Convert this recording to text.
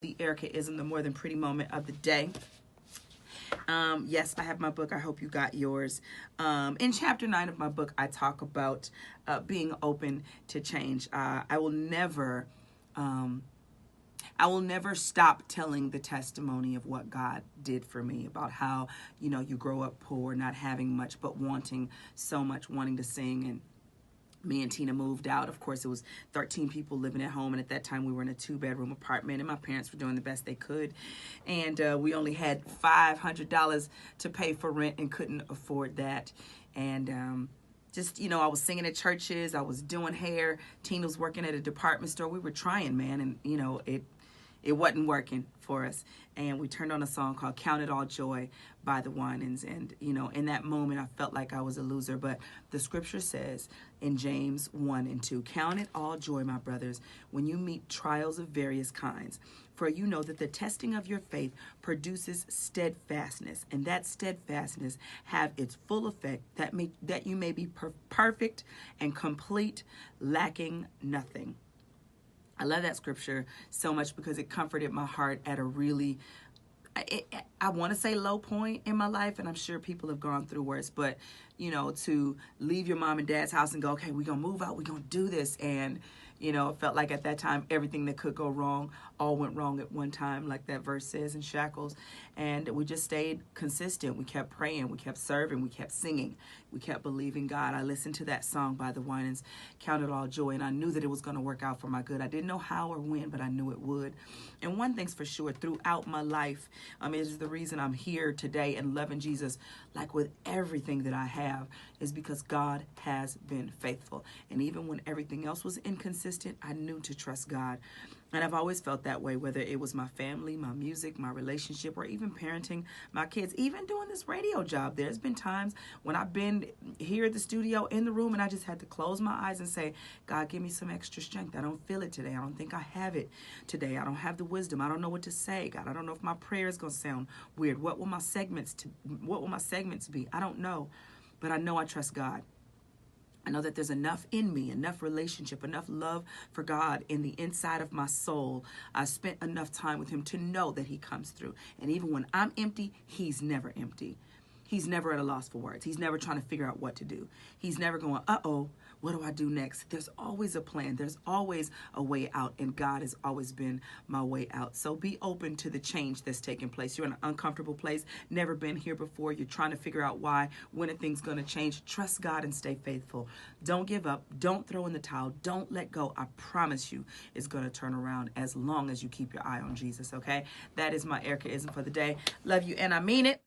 The Ericaism, the more than pretty moment of the day. Yes, I have my book. I hope you got yours. In chapter 9 of my book, I talk about being open to change. I will never stop telling the testimony of what God did for me, about how, you grow up poor, not having much, but wanting so much, wanting to sing. And me and Tina moved out. Of course, it was 13 people living at home, and at that time we were in a 2-bedroom apartment, and my parents were doing the best they could, and we only had $500 to pay for rent and couldn't afford that. And just, I was singing at churches, I was doing hair, Tina was working at a department store. We were trying, man, and it wasn't working for us. And we turned on a song called Count It All Joy by the Winans. And, in that moment, I felt like I was a loser. But the scripture says in James 1:2, count it all joy, my brothers, when you meet trials of various kinds. For you know that the testing of your faith produces steadfastness. And that steadfastness have its full effect, that you may be perfect and complete, lacking nothing. I love that scripture so much because it comforted my heart at a really, I want to say low point in my life, and I'm sure people have gone through worse, but, to leave your mom and dad's house and go, okay, we're going to move out, we're going to do this, and, it felt like at that time everything that could go wrong all went wrong at one time, like that verse says in Shackles. And we just stayed consistent. We kept praying, we kept serving, we kept singing, we kept believing God. I listened to that song by the Winans, Count It All Joy, and I knew that it was going to work out for my good. I didn't know how or when, but I knew it would. And one thing's for sure, throughout my life, it is the reason I'm here today and loving Jesus like with everything that I have, is because God has been faithful. And even when everything else was inconsistent, I knew to trust God. And I've always felt that way, whether it was my family, my music, my relationship, or even parenting my kids, even doing this radio job. There's been times when I've been here at the studio in the room and I just had to close my eyes and say, God, give me some extra strength. I don't feel it today. I don't think I have it today. I don't have the wisdom. I don't know what to say. God, I don't know if my prayer is going to sound weird. What will my segments be? I don't know, but I know I trust God. I know that there's enough in me, enough relationship, enough love for God in the inside of my soul. I spent enough time with him to know that he comes through. And even when I'm empty, he's never empty. He's never at a loss for words. He's never trying to figure out what to do. He's never going, uh-oh, what do I do next? There's always a plan. There's always a way out, and God has always been my way out. So be open to the change that's taking place. You're in an uncomfortable place, never been here before. You're trying to figure out why, when are things going to change. Trust God and stay faithful. Don't give up. Don't throw in the towel. Don't let go. I promise you it's going to turn around as long as you keep your eye on Jesus, okay? That is my Ericaism for the day. Love you, and I mean it.